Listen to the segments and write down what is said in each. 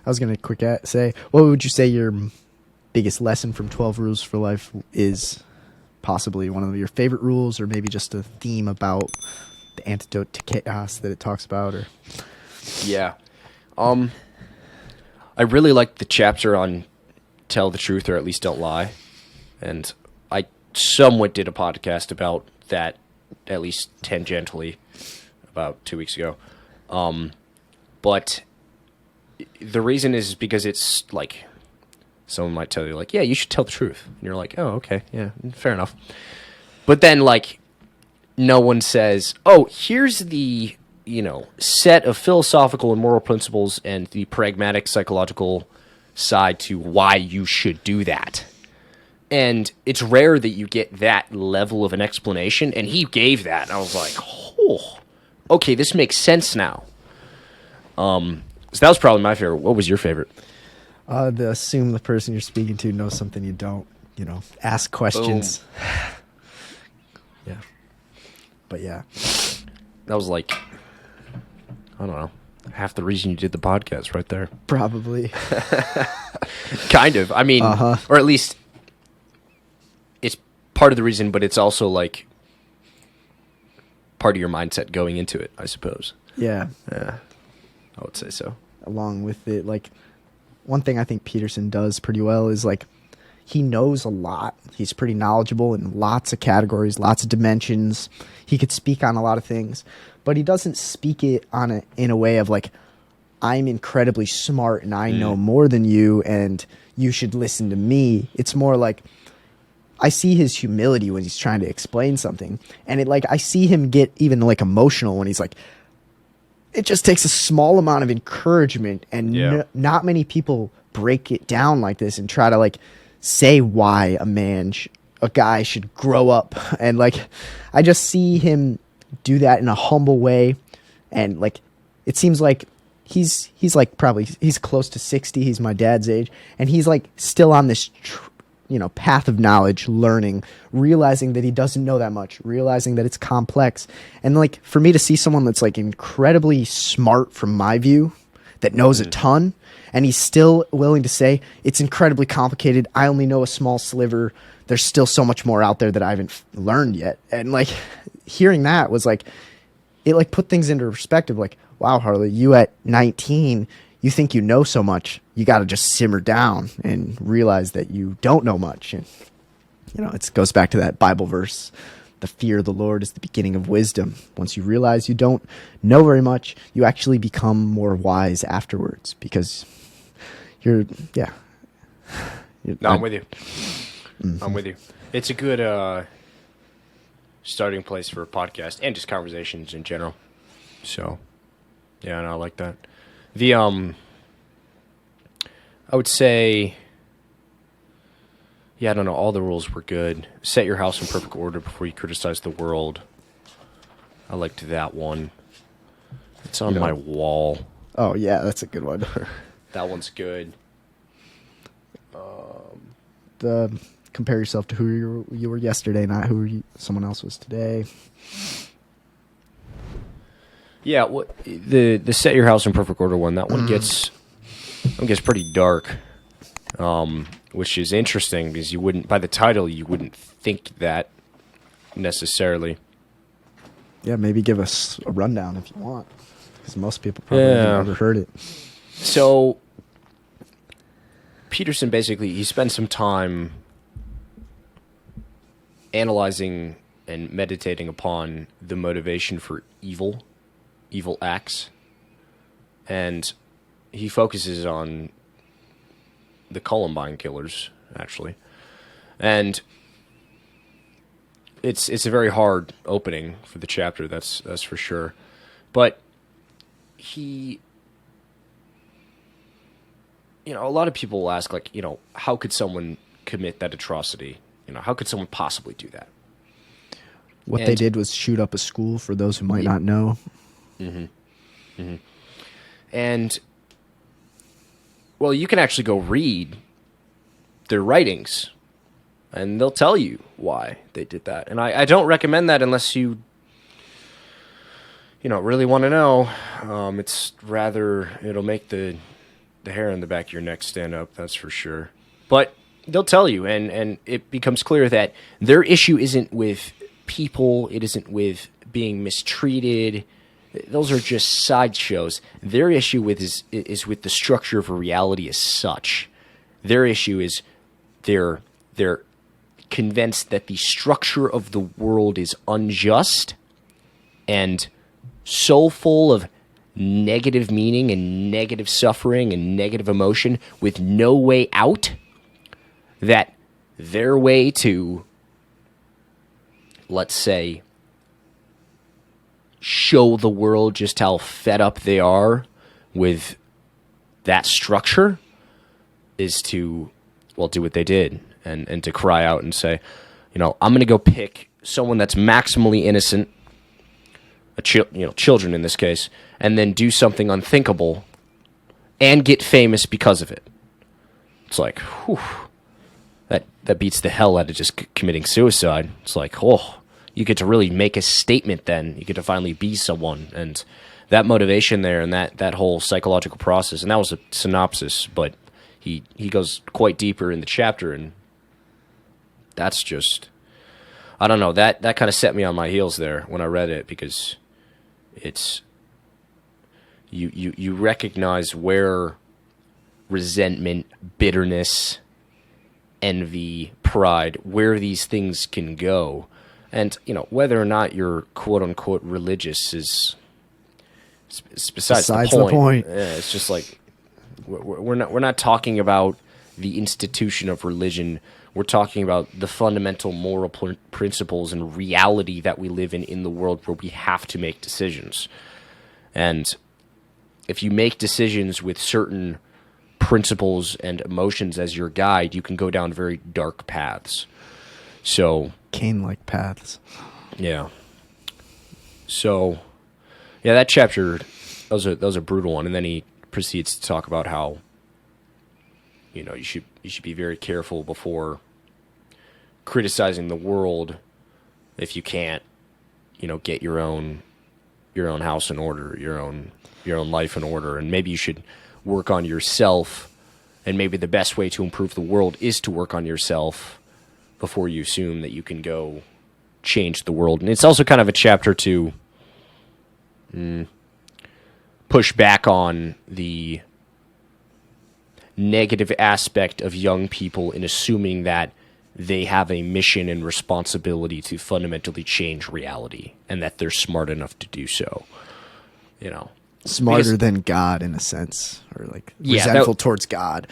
I was gonna say, what would you say your biggest lesson from 12 Rules for Life is? Possibly one of your favorite rules, or maybe just a theme about the antidote to chaos that it talks about, or yeah. I really like the chapter on tell the truth or at least don't lie, and I somewhat did a podcast about that, at least tangentially, about 2 weeks ago. But the reason is because it's like, someone might tell you, like, yeah, you should tell the truth. And you're like, oh, okay, yeah, fair enough. But then, like, no one says, oh, here's the, set of philosophical and moral principles and the pragmatic psychological side to why you should do that. And it's rare that you get that level of an explanation, and he gave that. And I was like, oh, okay, this makes sense now. So that was probably my favorite. What was your favorite? The assume the person you're speaking to knows something you don't, ask questions. Yeah. But yeah. That was like, I don't know, half the reason you did the podcast right there. Probably. Kind of. I mean, or at least it's part of the reason, but it's also like part of your mindset going into it, I suppose. Yeah. Yeah, I would say so. Along with it, like, one thing I think Peterson does pretty well is, like, he knows a lot. He's pretty knowledgeable in lots of categories, lots of dimensions. He could speak on a lot of things, but he doesn't speak it in a way of, like, I'm incredibly smart and I know more than you and you should listen to me. It's more like, I see his humility when he's trying to explain something. And I see him get even, like, emotional when he's like, it just takes a small amount of encouragement, and not many people break it down like this and try to, like, say why a guy should grow up. And, like, I just see him do that in a humble way, and, like, it seems like he's like probably he's close to 60. He's my dad's age, and he's, like, still on this path of knowledge, learning, realizing that he doesn't know that much, realizing that it's complex. And, like, for me to see someone that's, like, incredibly smart from my view, that knows a ton, and he's still willing to say it's incredibly complicated, I only know a small sliver, there's still so much more out there that I haven't learned yet. And, like, hearing that was like, it, like, put things into perspective. Like, wow, Harley, you at 19, you think you know so much, you got to just simmer down and realize that you don't know much. And, it goes back to that Bible verse, the fear of the Lord is the beginning of wisdom. Once you realize you don't know very much, you actually become more wise afterwards, because I'm with you. Mm-hmm. I'm with you. It's a good starting place for a podcast and just conversations in general. So, yeah, and I like that. I would say, I don't know, all the rules were good. Set your house in perfect order before you criticize the world. I liked that one. It's on my wall. Oh, yeah, that's a good one. That one's good. The compare yourself to who you were yesterday, not who someone else was today. Yeah, the set your house in perfect order one, that one gets pretty dark, which is interesting because by the title, you wouldn't think that necessarily. Yeah, maybe give us a rundown if you want, because most people probably haven't ever heard it. So, Peterson basically, he spends some time analyzing and meditating upon the motivation for evil acts, and he focuses on the Columbine killers, actually. And it's a very hard opening for the chapter, that's for sure. But he, a lot of people will ask, like, how could someone commit that atrocity? How could someone possibly do that? What they did was shoot up a school, for those who might not know. Mm-hmm. Mm-hmm. And, well, you can actually go read their writings, and they'll tell you why they did that. And I don't recommend that unless you really want to know. It's rather, it'll make the the hair on the back of your neck stand up, that's for sure. But they'll tell you, and it becomes clear that their issue isn't with people, it isn't with being mistreated. Those are just sideshows. Their issue is with the structure of a reality as such. Their issue is they're convinced that the structure of the world is unjust and so full of negative meaning and negative suffering and negative emotion with no way out, that their way to, let's say, show the world just how fed up they are with that structure is to, well, do what they did and to cry out and say, I'm going to go pick someone that's maximally innocent, children in this case, and then do something unthinkable and get famous because of it. It's like, whew, that beats the hell out of just committing suicide. It's like, oh, you get to really make a statement then. You get to finally be someone. And that motivation there and that whole psychological process, and that was a synopsis, but he goes quite deeper in the chapter, and that's just, I don't know, that kind of set me on my heels there when I read it, because it's, you recognize where resentment, bitterness, envy, pride, where these things can go. And, whether or not you're quote-unquote religious is besides the point. Yeah, it's just like, we're not talking about the institution of religion. We're talking about the fundamental moral principles and reality that we live in the world, where we have to make decisions. And if you make decisions with certain principles and emotions as your guide, you can go down very dark paths. So Cain-like paths. Yeah. So, yeah, that chapter, that was a brutal one. And then he proceeds to talk about how, you should be very careful before criticizing the world if you can't, get your own house in order, your own life in order, and maybe you should work on yourself. And maybe the best way to improve the world is to work on yourself before you assume that you can go change the world. And it's also kind of a chapter to push back on the negative aspect of young people in assuming that they have a mission and responsibility to fundamentally change reality, and that they're smart enough to do so. Smarter than God, in a sense, or like resentful towards God,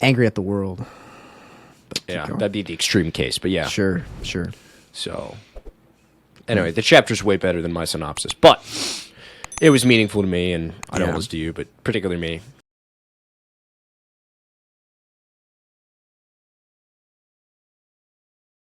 angry at the world. Yeah, that'd be the extreme case, but yeah. Sure. So, anyway, the chapter's way better than my synopsis, but it was meaningful to me, and I know it was to you, but particularly me.